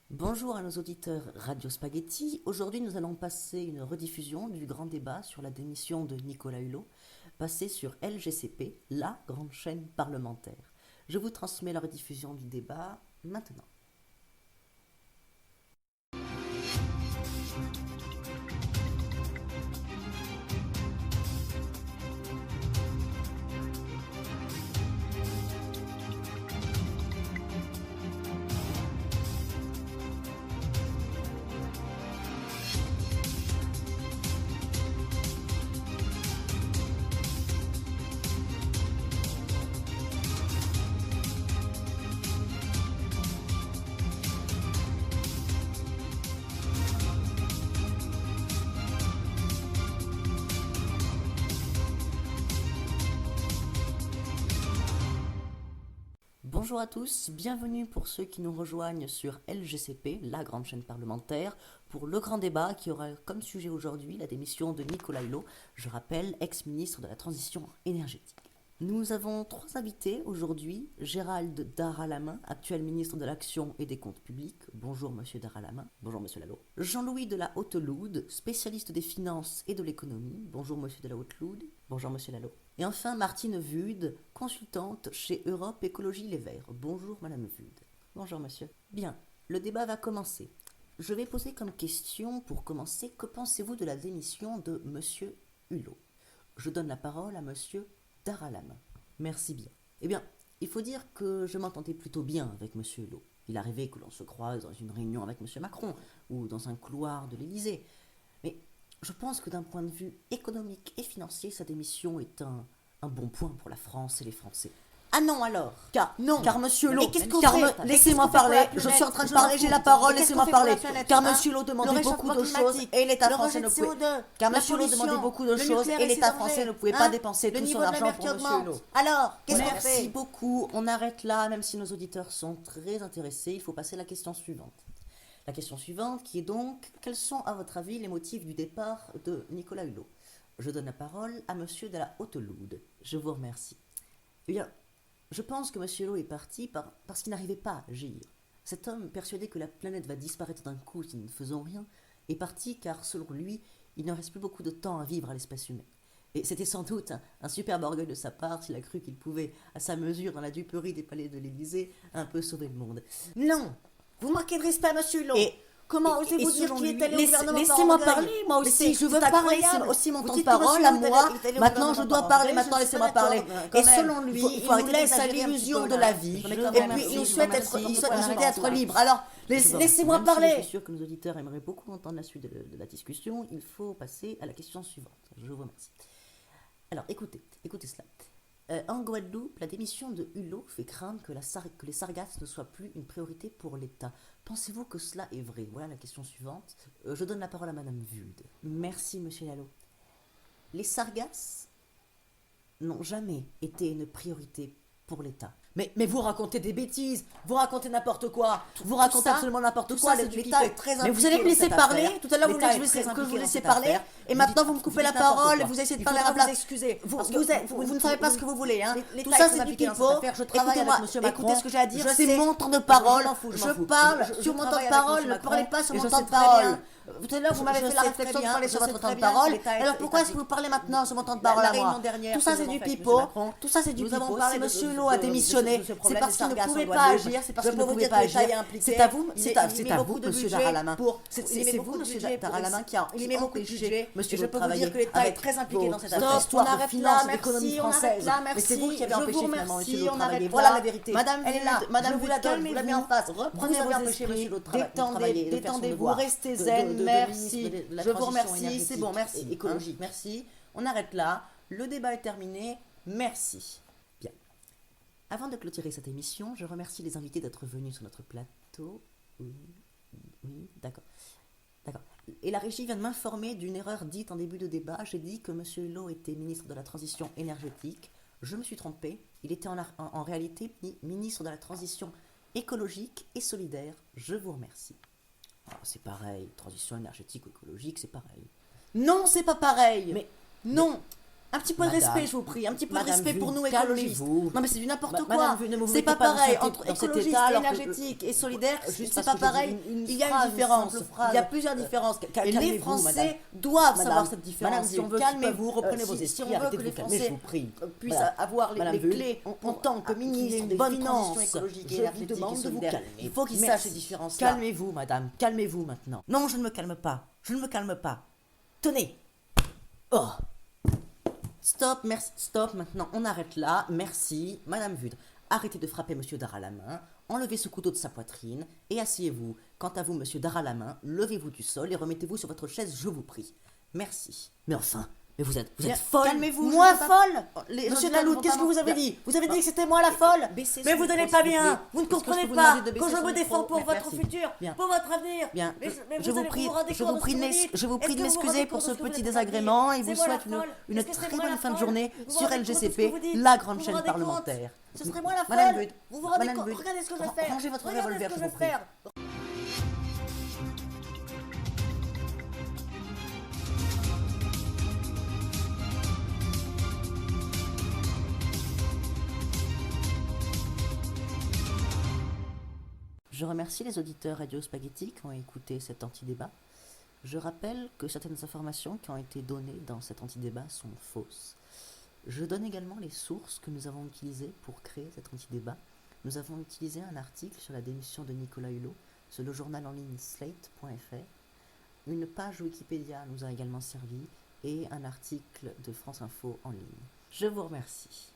Bonjour à nos auditeurs Radio Spaghetti. Aujourd'hui, nous allons passer une rediffusion du grand débat sur la démission de Nicolas Hulot, passé sur LGCP, la grande chaîne parlementaire. Je vous transmets la rediffusion du débat maintenant. Bonjour à tous, bienvenue pour ceux qui nous rejoignent sur LGCP, la grande chaîne parlementaire, pour le grand débat qui aura comme sujet aujourd'hui la démission de Nicolas Hulot, je rappelle, ex-ministre de la Transition énergétique. Nous avons trois invités aujourd'hui. Gérald Daralamin, actuel ministre de l'Action et des Comptes Publics. Bonjour Monsieur Daralamin. Bonjour Monsieur Lalo. Jean-Louis de la Haute-Loude, spécialiste des finances et de l'économie. Bonjour Monsieur de la Haute-Loude. Bonjour Monsieur Lalo. Et enfin Martine Vude, consultante chez Europe Écologie Les Verts. Bonjour Madame Vude. Bonjour Monsieur. Bien, le débat va commencer. Je vais poser comme question, pour commencer, que pensez-vous de la démission de Monsieur Hulot? Je donne la parole à Monsieur Daralamin. Merci bien. Eh bien, il faut dire que je m'entendais plutôt bien avec M. Hulot. Il arrivait que l'on se croise dans une réunion avec M. Macron ou dans un couloir de l'Élysée. Mais je pense que d'un point de vue économique et financier, sa démission est un bon point pour la France et les Français. Ah non alors, car Monsieur Hulot, laissez-moi parler, je suis en train de parler, j'ai la parole, laissez-moi parler, car Monsieur Hulot demandait beaucoup de choses et l'État français ne pouvait, car Monsieur Hulot demandait beaucoup de choses et l'État français ne pouvait pas dépenser tout son argent pour Monsieur Hulot. Alors, qu'est-ce qu'on fait? Merci beaucoup, on arrête là, même si nos auditeurs sont très intéressés, il faut passer à la question suivante. La question suivante qui est donc, quels sont à votre avis les motifs du départ de Nicolas Hulot? Je donne la parole à Monsieur de la Haute-Loude, je vous remercie. Eh bien, je pense que M. Hulot est parti parce qu'il n'arrivait pas à agir. Cet homme, persuadé que la planète va disparaître d'un coup si nous ne faisons rien, est parti car, selon lui, il ne reste plus beaucoup de temps à vivre à l'espèce humaine. Et c'était sans doute un superbe orgueil de sa part s'il a cru qu'il pouvait, à sa mesure, dans la duperie des palais de l'Élysée, un peu sauver le monde. Non, vous manquez de respect à M. Hulot. Comment osez-vous dire qu'il est allé au gouvernement? Laissez-moi parler, moi aussi. Je veux parler, c'est aussi mon temps de parole à moi. Maintenant, je dois parler, maintenant laissez-moi parler. Et selon lui, il vous laisse à l'illusion de la vie. Et puis, il souhaite être libre. Alors, laissez-moi parler. Je suis sûr que nos auditeurs aimeraient beaucoup entendre la suite de la discussion. Il faut passer à la question suivante. Je vous remercie. Alors, écoutez cela. En Guadeloupe, la démission de Hulot fait craindre que les sargasses ne soient plus une priorité pour l'État. Pensez-vous que cela est vrai? Voilà la question suivante. Je donne la parole à Madame Vude. Merci, Monsieur Lalo. Les sargasses n'ont jamais été une priorité pour l'État. Mais vous racontez des bêtises, vous racontez n'importe quoi, vous racontez absolument n'importe quoi, l'État est très impliqué. Mais vous allez me laisser parler, tout à l'heure vous voulez que je vous laisse parler, et maintenant vous me coupez la parole, et vous essayez de parler à la place. Vous ne savez pas ce que vous voulez, hein. Tout ça c'est du pipeau, écoutez-moi, écoutez ce que j'ai à dire, c'est mon temps de parole, je parle sur mon temps de parole, ne parlez pas sur mon temps de parole. Tout à l'heure, vous m'avez fait la réflexion de parler sur votre temps de parole. Alors pourquoi est-ce que vous parlez maintenant sur mon temps de parole à moi? Tout ça, c'est du pipeau. Tout ça, c'est du pipeau. Si M. Hulot a démissionné, c'est parce qu'il ne pouvait pas agir. C'est parce qu'il ne pouvait pas agir. C'est à vous, M. Daralamin. C'est vous, M. Daralamin, qui a empêché M. Hulot de travailler. Je peux vous dire que l'État est très impliqué dans cette histoire de finance et d'économie française. Mais c'est vous qui avez empêché finalement M. Hulot de travailler. Voilà la vérité. Madame, elle est là. Madame, vous la donnez, vous la mettez en face. Reprenez vos esprits. Détendez-vous, restez zen. Merci, je vous remercie, c'est bon, merci. Écologie, merci. On arrête là, le débat est terminé, merci. Bien. Avant de clôturer cette émission, je remercie les invités d'être venus sur notre plateau. Oui, d'accord. Et la régie vient de m'informer d'une erreur dite en début de débat. J'ai dit que M. Hulot était ministre de la Transition énergétique. Je me suis trompée. Il était en réalité ministre de la Transition écologique et solidaire. Je vous remercie. Oh, c'est pareil, transition énergétique ou écologique, c'est pareil. Non, c'est pas pareil. Non. Un petit peu de Madame, respect, je vous prie. Un petit peu de Madame respect pour Vull, nous écologistes. calmez-vous. Non mais c'est du n'importe quoi. Madame Vull, ne vous C'est mettez pas pas dans pareil cet entre état écologiste, alors que- énergétique et solidaire. Juste C'est parce pas que j'ai pareil. une Il y a phrase, une différence. simple phrase. Il y a plusieurs différences. Et les calmez-vous, Français madame. doivent savoir Madame, cette différence. Madame Si on Vull, veut calmez-vous, qu'ils- reprenez vos si esprits, on veut arrêtez que de les vous calmer, je Français vous prie. puissent Voilà. avoir Madame les Vull, clés en tant que qu'il y ait ministre une des bonne Finances, transition écologique et je vous énergétique demande et de vous solidaire. calmer. Il faut qu'ils Merci. sachent ces différences-là. Calmez-vous, madame, calmez-vous maintenant. Non, je ne me calme pas, je ne me calme pas. Tenez. Oh. Stop, merci, stop, maintenant, on arrête là, merci, Madame Vull. Arrêtez de frapper Monsieur Dara à la main, enlevez ce couteau de sa poitrine et asseyez-vous. Quant à vous, Monsieur Dara à la main, levez-vous du sol et remettez-vous sur votre chaise, je vous prie. Merci. Mais enfin, mais vous êtes folle. Calmez-vous. Moi je ne peux pas- folle. Les Monsieur auditeurs Talout, vont qu'est-ce que pas vous avez m'en- dit? Vous avez dit que c'était moi la folle? Baissez Mais son vous micro, donnez s'il pas vous bien. plaît. Vous ne Est-ce que je comprenez peux vous pas demander de quand baisser je son me micro? défends pour votre Merci. futur, Bien. pour votre avenir. Bien, Mais je vous prie, je vous prie de m'excuser pour ce petit désagrément et vous souhaite une très bonne fin de journée sur LGCP, la grande chaîne parlementaire. Ce serait moi la Madame folle. Vull, Vous vous rendez Madame compte? Vull, Regardez ce que je vais faire. rangez votre Regardez revolver, ce que je je vous vais prie. faire. Je remercie les auditeurs Radio Spaghetti qui ont écouté cet antidébat. Je rappelle que certaines informations qui ont été données dans cet antidébat sont fausses. Je donne également les sources que nous avons utilisées pour créer cet antidébat. Nous avons utilisé un article sur la démission de Nicolas Hulot sur le journal en ligne slate.fr. Une page Wikipédia nous a également servi et un article de France Info en ligne. Je vous remercie.